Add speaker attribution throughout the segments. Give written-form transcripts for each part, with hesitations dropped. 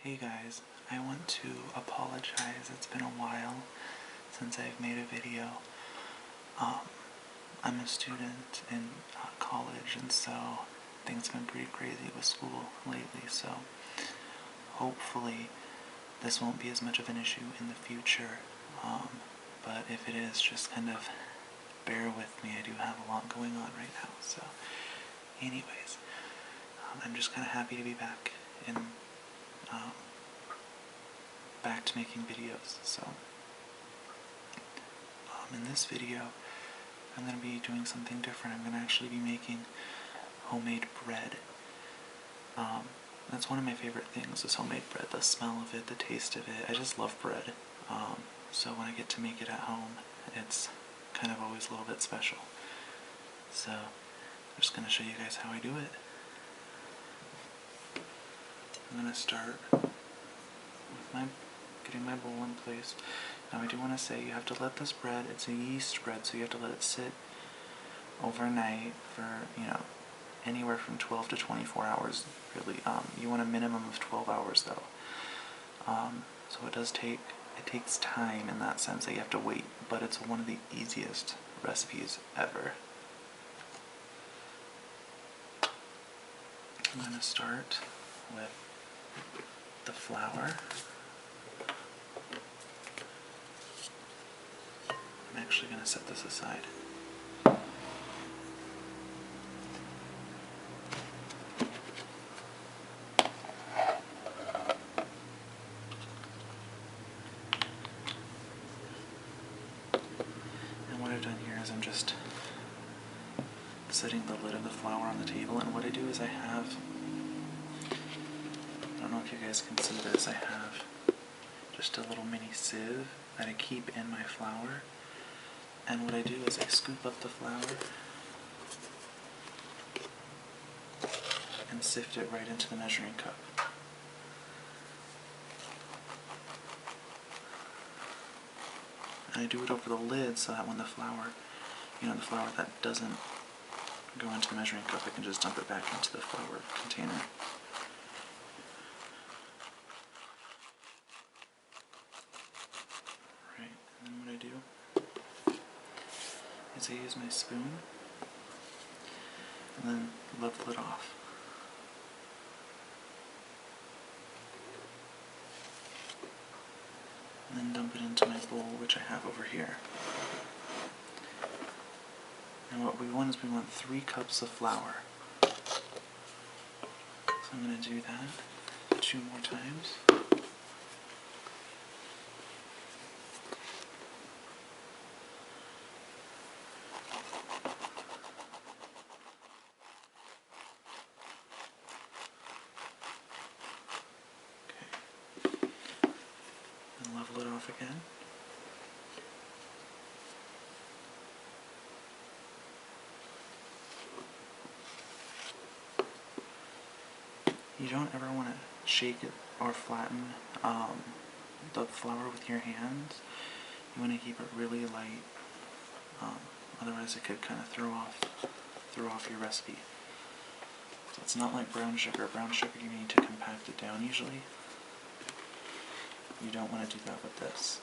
Speaker 1: Hey guys, I want to apologize. It's been a while since I've made a video. I'm a student in college, and so things have been pretty crazy with school lately, so hopefully this won't be as much of an issue in the future. But if it is, just kind of bear with me. I do have a lot going on right now, so anyways, I'm just kind of happy to be back back to making videos. So in this video I'm going to be doing something different. I'm going to actually be making homemade bread. That's one of my favorite things, is homemade bread. The smell of it, the taste of it. I just love bread. So when I get to make it at home, it's kind of always a little bit special. So I'm just going to show you guys how I do it. I'm going to start with getting my bowl in place. Now I do want to say, you have to let this bread, it's a yeast bread, so you have to let it sit overnight for, anywhere from 12 to 24 hours, really. You want a minimum of 12 hours though. So it takes time in that sense that you have to wait, but it's one of the easiest recipes ever. I'm going to start with the flour. I'm actually going to set this aside. And what I've done here is I'm just setting the lid of the flour on the table, and what I do is I don't know if you guys can see this, I have just a little mini sieve that I keep in my flour. And what I do is I scoop up the flour and sift it right into the measuring cup. And I do it over the lid so that when the flour, the flour that doesn't go into the measuring cup, I can just dump it back into the flour container. Right, and then what I do is I use my spoon and then lift the lid off. And then dump it into my bowl, which I have over here. And what we want is we want 3 cups of flour. So I'm going to do that 2 more times. Level it off again. You don't ever want to shake it or flatten the flour with your hands. You want to keep it really light, otherwise it could kind of throw off your recipe. So it's not like brown sugar. Brown sugar, you need to compact it down usually. You don't want to do that with this.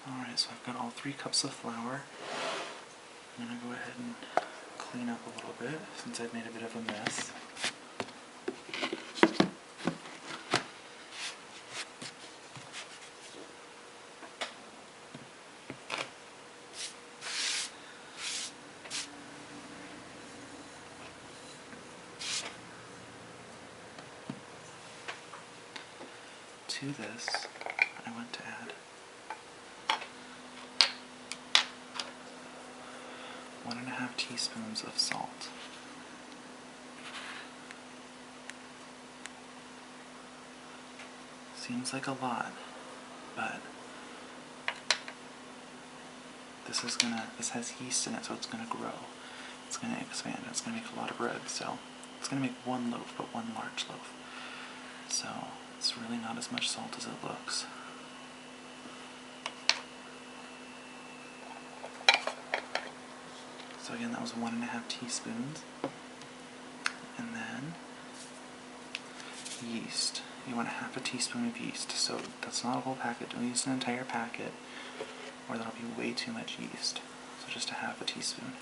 Speaker 1: Alright, so I've got all 3 cups of flour. I'm going to go ahead and clean up a little bit since I've made a bit of a mess. To this, I want to add 1.5 teaspoons of salt. Seems like a lot, but this has yeast in it, so it's gonna grow. It's it's going to expand. It's going to make a lot of bread, so it's going to make one loaf, but one large loaf. So it's really not as much salt as it looks. So again, that was 1.5 teaspoons. And then yeast. You want 1/2 teaspoon of yeast. So that's not a whole packet. Don't use an entire packet, or that'll be way too much yeast. So just 1/2 teaspoon.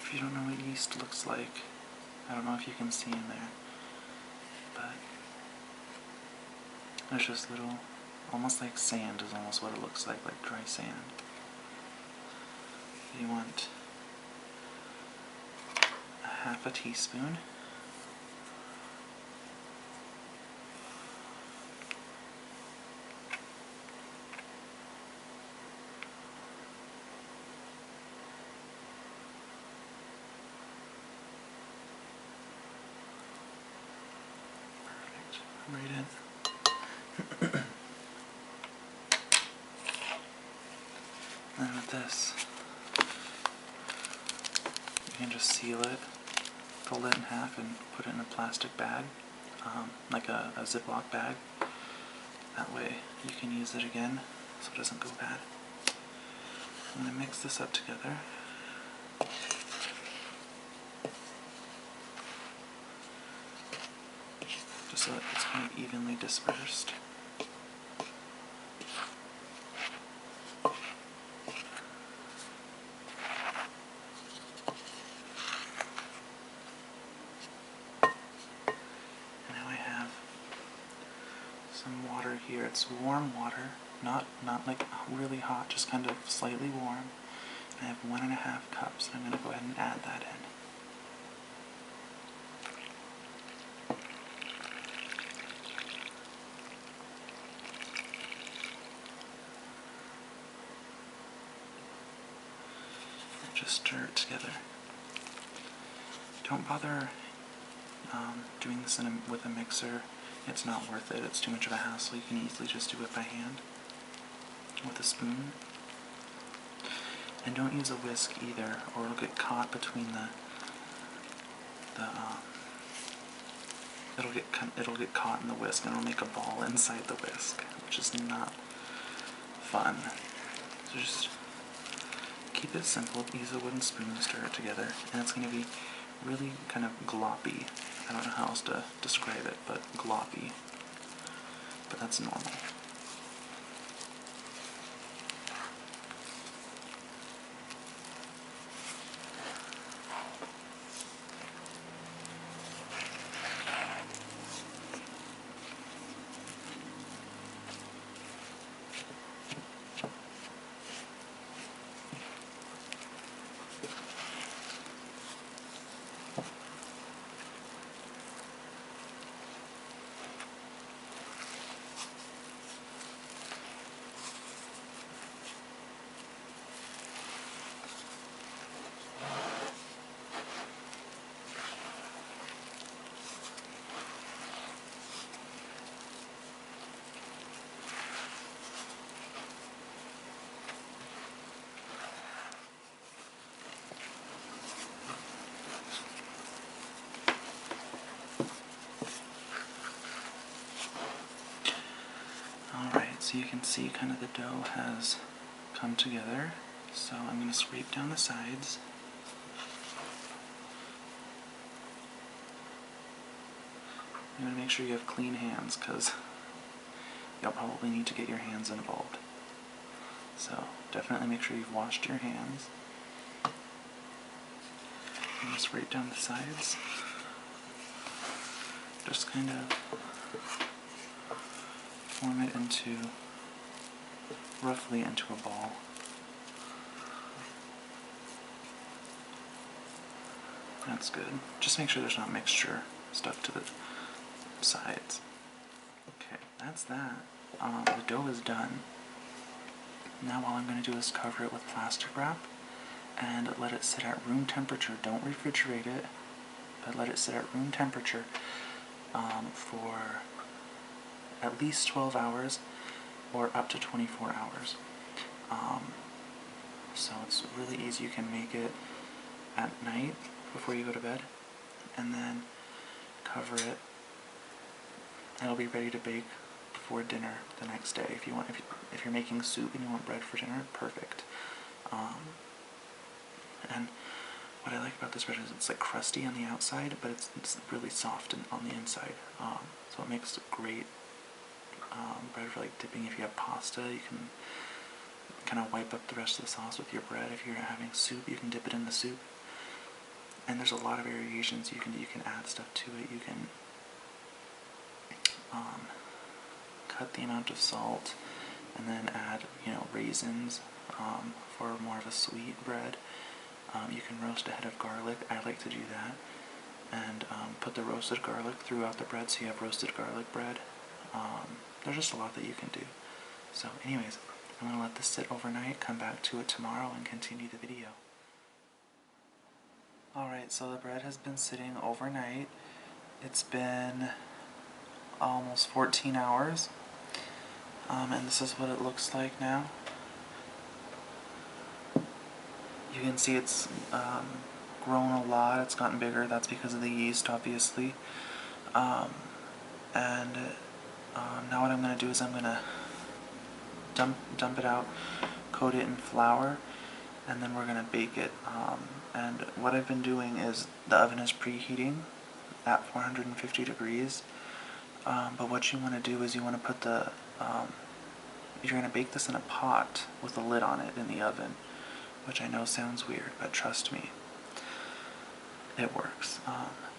Speaker 1: If you don't know what yeast looks like, I don't know if you can see in there, but there's just little, almost like sand is almost what it looks like dry sand. You want 1/2 teaspoon. Right in. And with this, you can just seal it, fold it in half, and put it in a plastic bag, like a Ziploc bag. That way you can use it again so it doesn't go bad. I'm going to mix this up together. Just so that it's kind of evenly dispersed. And now I have some water here. It's warm water, not like really hot, just kind of slightly warm. I have 1.5 cups, and I'm going to go ahead and add that in. Just stir it together. Don't bother doing this with a mixer. It's not worth it. It's too much of a hassle. You can easily just do it by hand with a spoon. And don't use a whisk either, or it'll get caught between it'll get caught in the whisk, and it'll make a ball inside the whisk, which is not fun. So just keep it simple. Use a wooden spoon to stir it together, and it's going to be really kind of gloppy. I don't know how else to describe it, but gloppy. But that's normal. Alright, so you can see kind of the dough has come together. So I'm going to scrape down the sides. You want to make sure you have clean hands, because you'll probably need to get your hands involved. So definitely make sure you've washed your hands. And just scrape down the sides. Just kind of form it roughly into a ball. That's good. Just make sure there's not mixture stuck to the sides. that's that. The dough is done. Now all I'm going to do is cover it with plastic wrap and let it sit at room temperature. Don't refrigerate it, but let it sit at room temperature for at least 12 hours or up to 24 hours. So it's really easy. You can make it at night before you go to bed and then cover it. It'll be ready to bake before dinner the next day. If you're making soup and you want bread for dinner, perfect. And what I like about this bread is it's like crusty on the outside, but it's really soft on the inside. So it makes great bread for like dipping. If you have pasta, you can kind of wipe up the rest of the sauce with your bread. If you're having soup, you can dip it in the soup. And there's a lot of variations. You can add stuff to it. You can cut the amount of salt and then add, raisins for more of a sweet bread. You can roast a head of garlic. I like to do that. And put the roasted garlic throughout the bread so you have roasted garlic bread. There's just a lot that you can do. So anyways, I'm going to let this sit overnight, come back to it tomorrow, and continue the video. Alright, so the bread has been sitting overnight. It's been almost 14 hours. And this is what it looks like now. You can see it's grown a lot. It's gotten bigger. That's because of the yeast, obviously. Now what I'm going to do is I'm going to dump it out, coat it in flour, and then we're going to bake it. And what I've been doing is the oven is preheating at 450 degrees. But what you want to do is you want to put you're going to bake this in a pot with a lid on it in the oven, which I know sounds weird, but trust me, it works.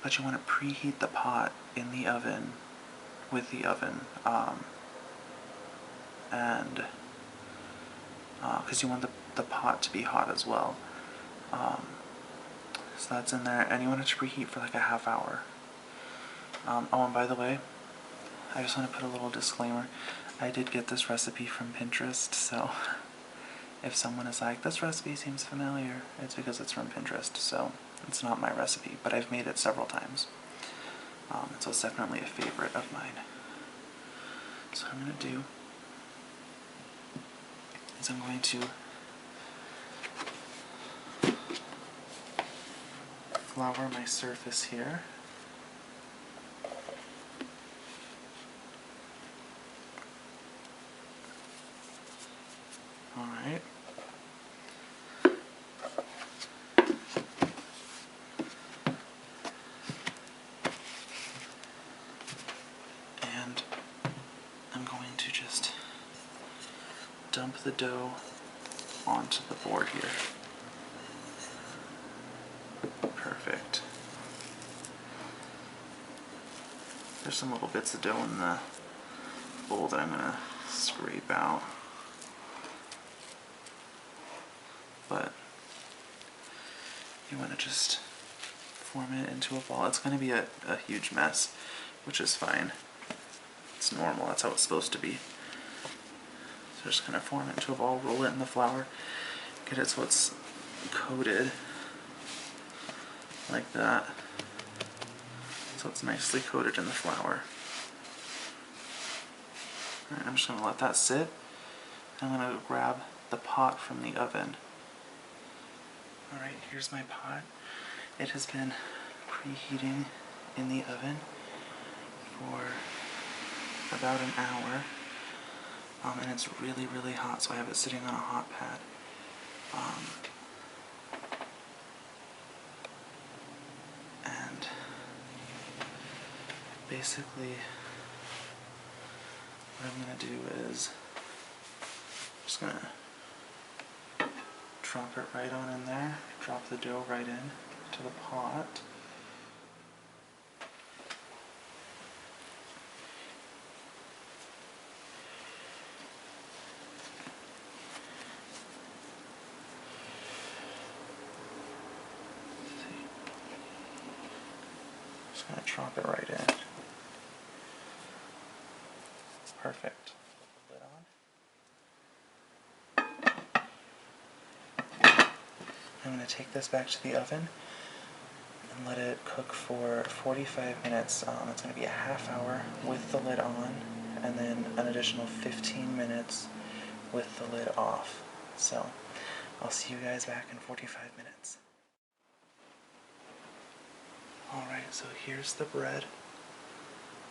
Speaker 1: But you want to preheat the pot in the oven with the oven, because you want the pot to be hot as well. So that's in there, and you want it to preheat for like a half hour. Oh, and by the way, I just want to put a little disclaimer. I did get this recipe from Pinterest, so if someone is like, this recipe seems familiar, it's because it's from Pinterest, so it's not my recipe, but I've made it several times. So it's definitely a favorite of mine. So what I'm going to do is I'm going to flour my surface here. Alright. And I'm going to just dump the dough onto the board here. Perfect. There's some little bits of dough in the bowl that I'm going to scrape out. But you want to just form it into a ball. It's going to be a huge mess, which is fine. It's normal. That's how it's supposed to be. So just kind of form it into a ball, roll it in the flour, get it so it's coated like that. So it's nicely coated in the flour. Alright, I'm just going to let that sit. I'm going to grab the pot from the oven. Alright, here's my pot. It has been preheating in the oven for about an hour. And it's really, really hot, so I have it sitting on a hot pad. And basically, what I'm going to do is just going to drop it right on in there, drop the dough right in to the pot. Just going to drop it right in. Perfect. Lid on. I'm going to take this back to the oven and let it cook for 45 minutes. It's going to be a half hour with the lid on, and then an additional 15 minutes with the lid off. So I'll see you guys back in 45 minutes. Alright, so here's the bread.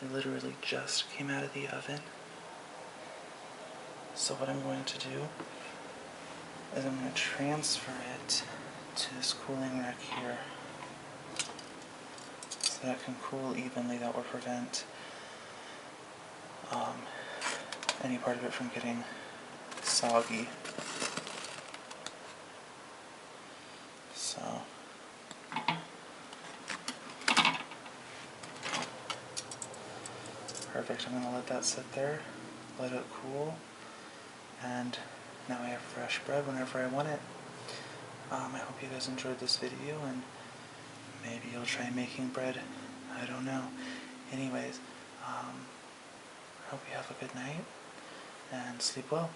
Speaker 1: It literally just came out of the oven. So what I'm going to do is I'm going to transfer it to this cooling rack here so that it can cool evenly. That will prevent any part of it from getting soggy. So perfect. I'm going to let that sit there, let it cool, and now I have fresh bread whenever I want it. I hope you guys enjoyed this video, and maybe you'll try making bread. I don't know. Anyways, I hope you have a good night and sleep well.